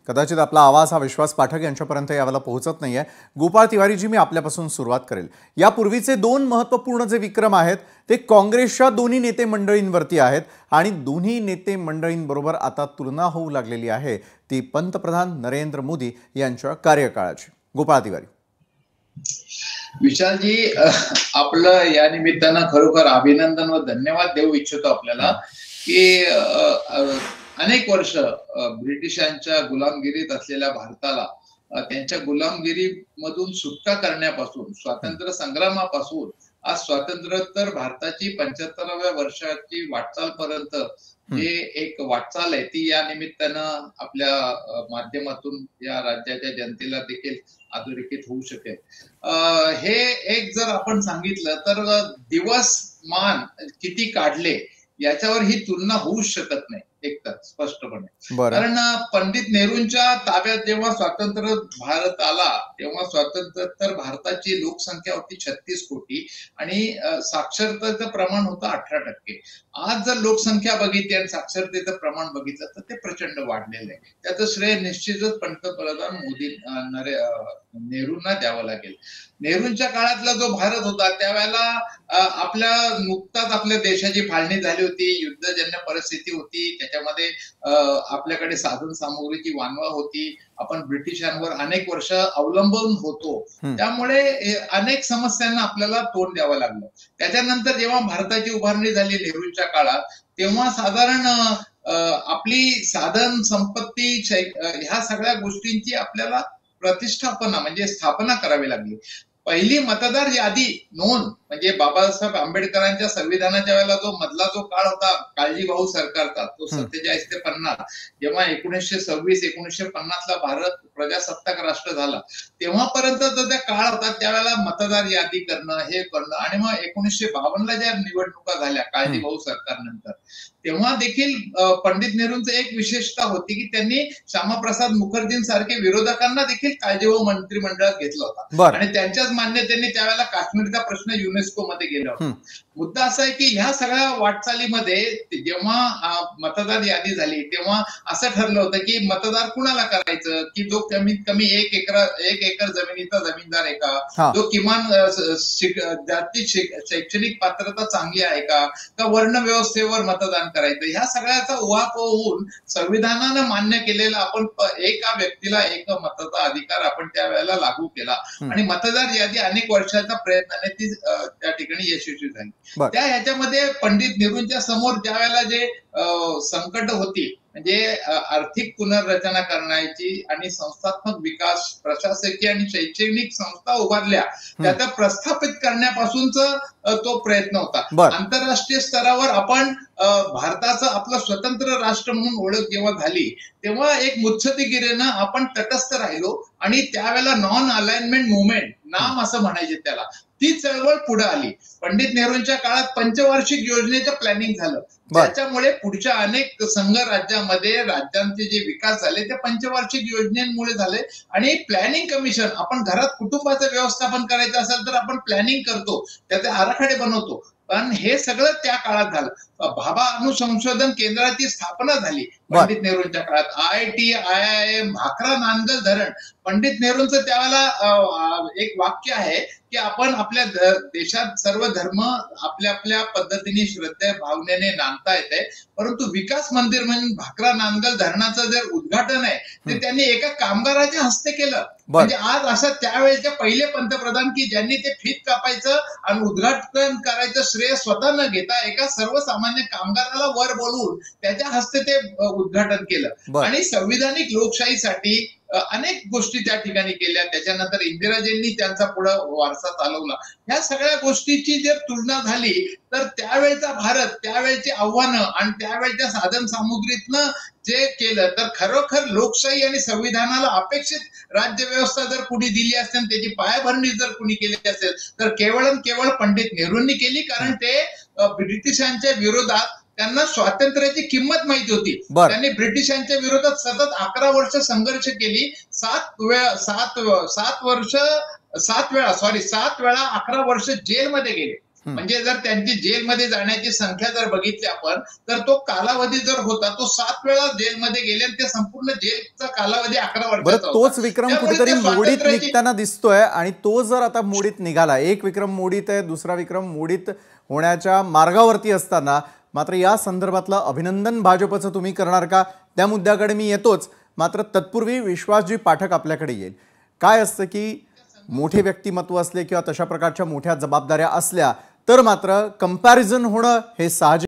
कदाचित आपला आवाज हा विश्वास पाठक यांच्यापर्यंत यावेळेला पोहोचत नाहीये. गोपाळ तिवारीजी, मी आपल्यापासून सुरुवात करेल. यापूर्वीचे दोन महत्त्वपूर्ण जे विक्रम आहेत ते काँग्रेसच्या दोन्ही नेते मंडळींवरती आहेत आणि दोन्ही नेते मंडळींबरोबर आता तुलना होऊ लागलेली आहे ती पंतप्रधान नरेंद्र मोदी यांच्या कार्यकाळाची. गोपाळ तिवारी. विशालजी, आपलं या निमित्तानं खरोखर अभिनंदन व धन्यवाद देऊ इच्छितो आपल्याला की अनेक वर्ष ब्रिटिशांच्या गुलामगिरीत असलेल्या भारताला त्यांच्या गुलामगिरीमधून सुटका करण्यापासून, स्वातंत्र्य संग्रामापासून आज स्वातंत्र्योत्तर भारताची 75व्या वर्षाची वाटचाल पर्यंत जे एक वाटचाल आहे ती या निमित्तानं आपल्या माध्यमातून या राज्याच्या जनतेला देखील अधोरेखित होऊ शकेल. हे एक जर आपण सांगितलं तर दिवसमान किती काढले याच्यावर ही तुलना होऊच शकत नाही एकतर स्पष्टपणे. कारण पंडित नेहरूंच्या ताब्यात जेव्हा स्वातंत्र्य भारत आला तेव्हा स्वातंत्र्योत्तर भारताची लोकसंख्या होती 36 कोटी आणि साक्षरतेचं प्रमाण होतं 18%. आज जर लोकसंख्या बघितली आणि साक्षरतेचं प्रमाण बघितलं तर ते प्रचंड वाढलेलं आहे. त्याचं श्रेय निश्चितच पंतप्रधान नेहरूंना द्यावं लागेल. नेहरूंच्या काळातला जो भारत होता त्यावेळेला नुकताच आपल्या देशाची फाळणी झाली होती, युद्धजन्य परिस्थिती होती, त्याच्यामध्ये आपल्याकडे साधन सामुग्रीची वानवा होती, आपण ब्रिटिशांवर अनेक वर्ष अवलंबून होतो, त्यामुळे अनेक समस्यांना आपल्याला तोंड द्यावं लागलं. त्याच्यानंतर जेव्हा भारताची उभारणी झाली नेहरूंच्या काळात तेव्हा साधारण आपली साधन संपत्ती ह्या सगळ्या गोष्टींची आपल्याला प्रतिष्ठापना म्हणजे स्थापना करावी लागली. पहिली मतदार यादी नोंद म्हणजे बाबासाहेब आंबेडकरांच्या संविधानाच्या वेळेला मधला जो काळ होता काळजीभाऊ सरकारचा, तो 47 ते 50, जेव्हा 1926-1950 ला भारत प्रजासत्ताक राष्ट्र झाला तेव्हापर्यंत जो त्या काळ होता त्यावेळेला मतदार यादी करणं हे करणं आणि मग 1952ला ज्या निवडणुका झाल्या काळजीभाऊ सरकारनंतर तेव्हा देखील पंडित नेहरूंचं एक विशेषता होती की त्यांनी श्यामाप्रसाद मुखर्जींसारखे विरोधकांना देखील काळजीभाऊ मंत्रिमंडळात घेतला होता आणि त्यांच्याच मान्यतेने त्यावेळेला काश्मीरचा प्रश्न युनेस्को मध्ये गेला होता. मुद्दा असा आहे की ह्या सगळ्या वाटचालीमध्ये जेव्हा मतदार यादी झाली तेव्हा असं ठरलं होतं की मतदार कुणाला करायचं की जो कमीत कमी 1 एकर जमिनीचा जमीनदार आहे का, जो किमान जाती शैक्षणिक पात्रता चांगली आहे का वर्ण व्यवस्थेवर मतदान करायचं. ह्या सगळ्याचा उहापोह होऊन संविधानानं मान्य केलेला आपण एका व्यक्तीला एक मताचा अधिकार आपण त्यावेळेला लागू केला आणि मतदार यादी अनेक वर्षाच्या प्रयत्नाने ती त्या ठिकाणी यशस्वी झाली. त्या ह्याच्यामध्ये पंडित नेहरूंच्या समोर ज्या वेळेला जे संकट होती म्हणजे आर्थिक पुनर्रचना करण्याची आणि संस्थात्मक विकास, प्रशासकीय आणि शैक्षणिक संस्था उभारल्या त्याचा प्रस्थापित करण्यापासूनच तो प्रयत्न होता. आंतरराष्ट्रीय स्तरावर आपण भारताचं आपलं स्वतंत्र राष्ट्र म्हणून ओळख जेव्हा झाली तेव्हा एक मुत्सद्देगिरीनं आपण तटस्थ राहिलो आणि त्यावेळेला नॉन अलाइनमेंट मुवमेंट नाम असं म्हणायचे त्याला, ती चळवळ पुढे आली. पंडित नेहरूंच्या काळात पंचवार्षिक योजनेचं प्लॅनिंग झालं त्याच्यामुळे पुढच्या अनेक संघ राज्यामध्ये राज्यांचे जे विकास झाले ते पंचवार्षिक योजनेमुळे झाले आणि प्लॅनिंग कमिशन, आपण घरात कुटुंबाचं व्यवस्थापन करायचं असेल तर आपण प्लॅनिंग करतो, त्याचे आराखडे बनवतो, पण हे सगळं त्या काळात झालं. भाभा अणुसंशोधन केंद्राची स्थापना झाली पंडित नेहरूंच्या काळात. IIT, IIM, भाकरा नांगल धरण. पंडित नेहरूंचं त्यावेळेला एक वाक्य आहे की आपण आपल्या देशात सर्व धर्म आपल्या आपल्या पद्धतीने श्रद्धे भावनेने नांदता येते, परंतु विकास मंदिर म्हणून भाकरा नांगल धरणाचं जे उद्घाटन आहे ते त्यांनी एका कामगाराच्या हस्ते केलं. म्हणजे आज असं त्यावेळेचे पहिले पंतप्रधान की ज्यांनी ते फीत कापायचं आणि उद्घाटन करायचं श्रेय स्वतः न घेता एका सर्वसामान्य कामगाराला वर बोलवून त्याच्या हस्ते ते उद्घाटन केलं आणि संविधानिक लोकशाहीसाठी अनेक गोष्टी त्या ठिकाणी केल्या. त्याच्यानंतर इंदिराजींनी त्यांचा पुढे वारसा चालवला. ह्या सगळ्या गोष्टीची जर तुलना झाली तर त्यावेळचा भारत, त्यावेळची आव्हानं आणि त्यावेळच्या साधन सामुग्रीतनं जे केलं तर खरोखर लोकशाही आणि संविधानाला अपेक्षित राज्यव्यवस्था जर कुणी दिली असेल, त्याची पायाभरणी जर कुणी केली असेल तर केवळ पंडित नेहरूंनी केली. कारण ते ब्रिटिशांच्या विरोधात त्यांना स्वातंत्र्याची किंमत माहिती होती. त्यांनी ब्रिटिशांच्या विरोधात सतत 11 वर्ष संघर्ष केली. 7 वेळा 11 वर्ष जेलमध्ये गेले. म्हणजे जर त्यांची जेलमध्ये जाण्याची संख्या जर बघितली आपण, तर तो कालावधी जर होता तो 7 वेळा जेलमध्ये गेले आणि ते संपूर्ण जेलचा कालावधी 11 बरं, वर्षाचा होता. तोच विक्रम त्यामुळे कुठेतरी ते मोडीत स्वातंत्र्याची निघताना दिसतोय आणि तो जर आता मोडीत निघाला, एक विक्रम मोडीत आहे, दुसरा विक्रम मोडीत होण्याच्या मार्गावरती असताना मात्र या संदर्भातलं अभिनंदन भाजपचं तुम्ही करणार का? त्या मुद्द्याकडे मी येतोच, मात्र तत्पूर्वी विश्वासजी पाठक आपल्याकडे येईल. काय असतं की मोठे व्यक्तिमत्व असले किंवा तशा प्रकारच्या मोठ्या जबाबदाऱ्या असल्या तर मात्र कंपॅरिझन होणं हे साहजिक